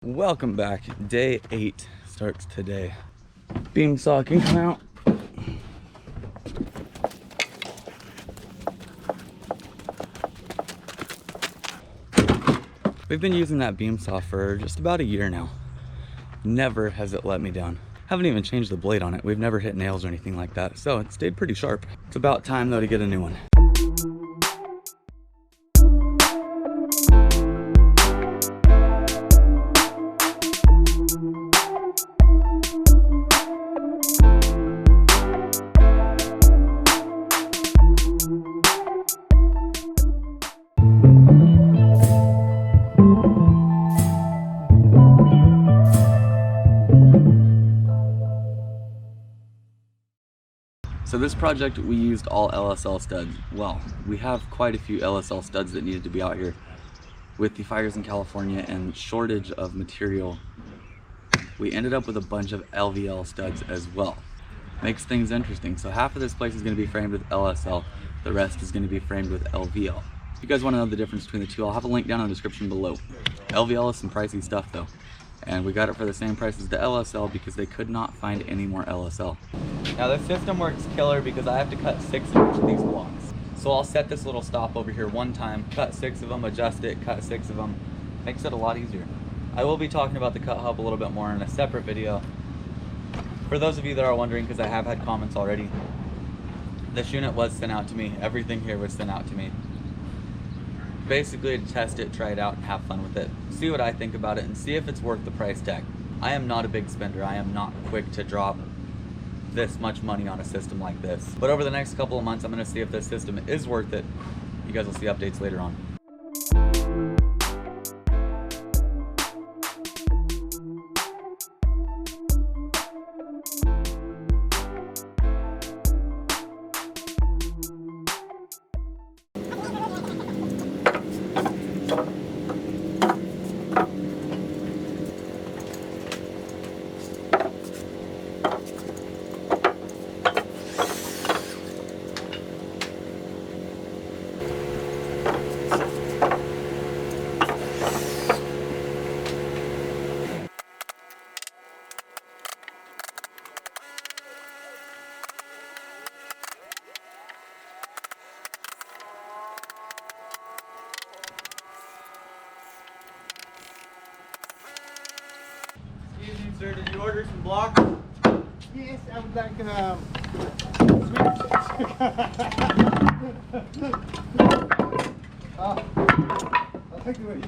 Welcome back. Day 8 starts today. Beam saw can come out. We've been using that beam saw for just about a year now. Never has it let me down. Haven't even changed the blade on it. We've never hit nails or anything like that, so it stayed pretty sharp. It's about time though to get a new one. So this project, we used all LSL studs. Well, we have quite a few LSL studs that needed to be out here. With the fires in California and shortage of material, we ended up with a bunch of LVL studs as well. Makes things interesting. So half of this place is going to be framed with LSL, the rest is going to be framed with LVL. If you guys want to know the difference between the two, I'll have a link down in the description below. LVL is some pricey stuff though, and we got it for the same price as the LSL because they could not find any more LSL. Now this system works killer because I have to cut 6 of each of these blocks. So I'll set this little stop over here one time, cut 6 of them, adjust it, cut 6 of them. Makes it a lot easier. I will be talking about the cut hub a little bit more in a separate video. For those of you that are wondering, because I have had comments already, this unit was sent out to me. Everything here was sent out to me. Basically to test it, try it out, and have fun with it. See what I think about it and see if it's worth the price tag. I am not a big spender. I am not quick to drop this much money on a system like this. But over the next couple of months, I'm going to see if this system is worth it. You guys will see updates later on. Excuse me, sir, did you order some blocks? Yes, I would like sweet. I like the way you do.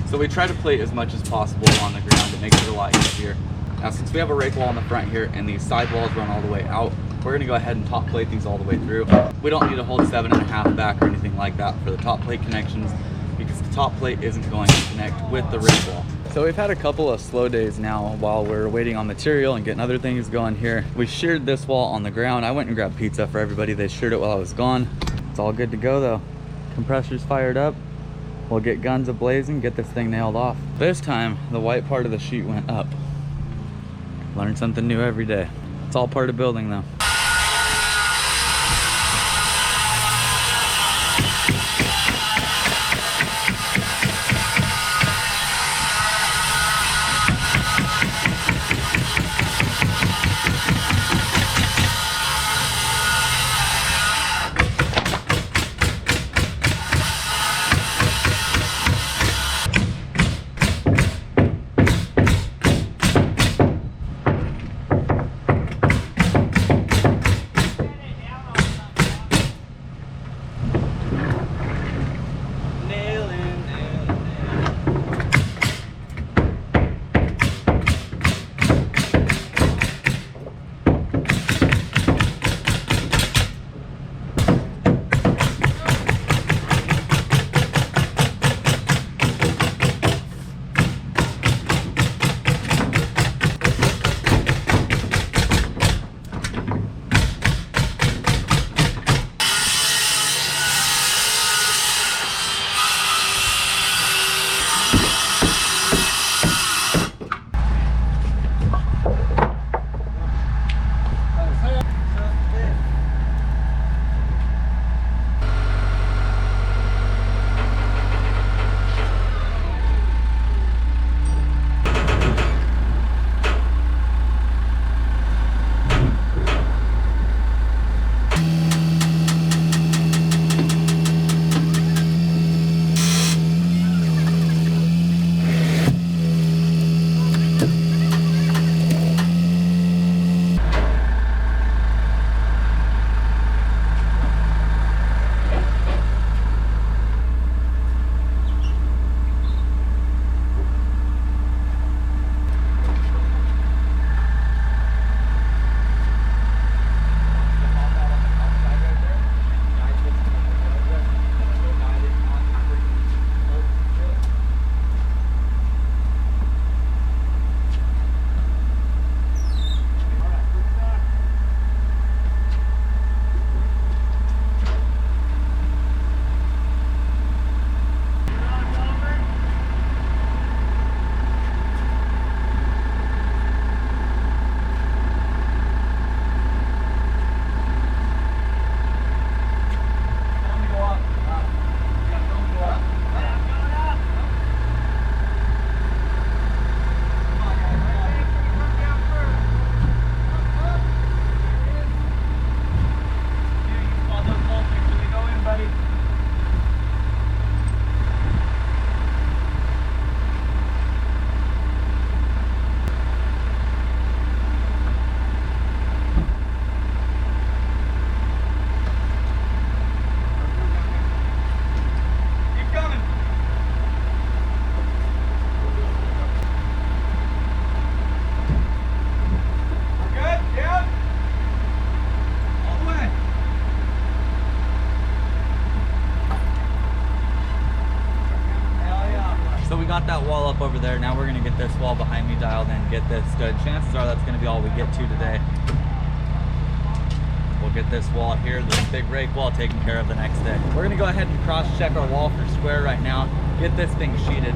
So we try to plate as much as possible on the ground. It makes it a lot easier. Now since we have a rake wall in the front here and these side walls run all the way out, we're gonna go ahead and top plate these all the way through. We don't need to hold 7.5 back or anything like that for the top plate connections because the top plate isn't going to connect with the rake wall. So we've had a couple of slow days now while we're waiting on material and getting other things going here. We sheared this wall on the ground. I went and grabbed pizza for everybody. They sheared it while I was gone. It's all good to go though. Compressor's fired up. We'll get guns a-blazing, get this thing nailed off. This time, the white part of the sheet went up. Learn something new every day. It's all part of building though. got that wall up over there. Now we're gonna get this wall behind me dialed in, get this stood. Chances are that's gonna be all we get to today. We'll get this wall here, this big rake wall, taken care of the next day. We're gonna go ahead and cross-check our wall for square right now, get this thing sheeted.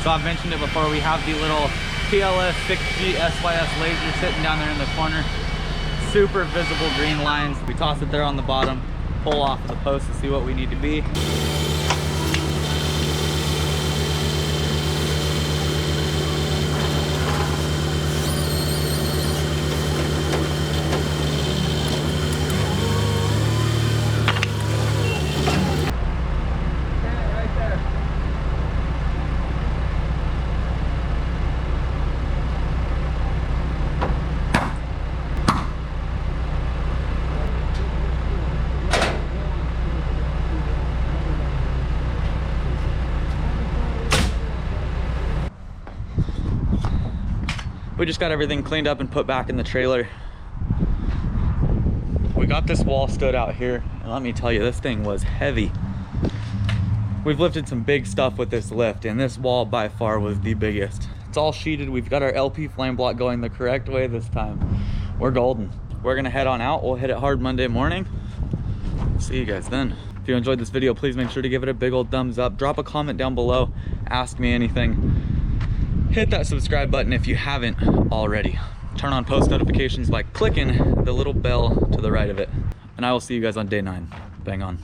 So I've mentioned it before, we have the little PLS 6G SYS laser sitting down there in the corner. Super visible green lines. We toss it there on the bottom, pull off the post to see what we need to be. We just got everything cleaned up and put back in the trailer. We got this wall stood out here, and let me tell you, this thing was heavy. We've lifted some big stuff with this lift, and this wall by far was the biggest. It's all sheeted. We've got our LP flame block going the correct way this time. We're golden. We're gonna head on out. We'll hit it hard Monday morning. See you guys then. If you enjoyed this video, please make sure to give it a big old thumbs up. Drop a comment down below. Ask me anything. Hit that subscribe button if you haven't already. Turn on post notifications by clicking the little bell to the right of it. And I will see you guys on day 9. Bang on.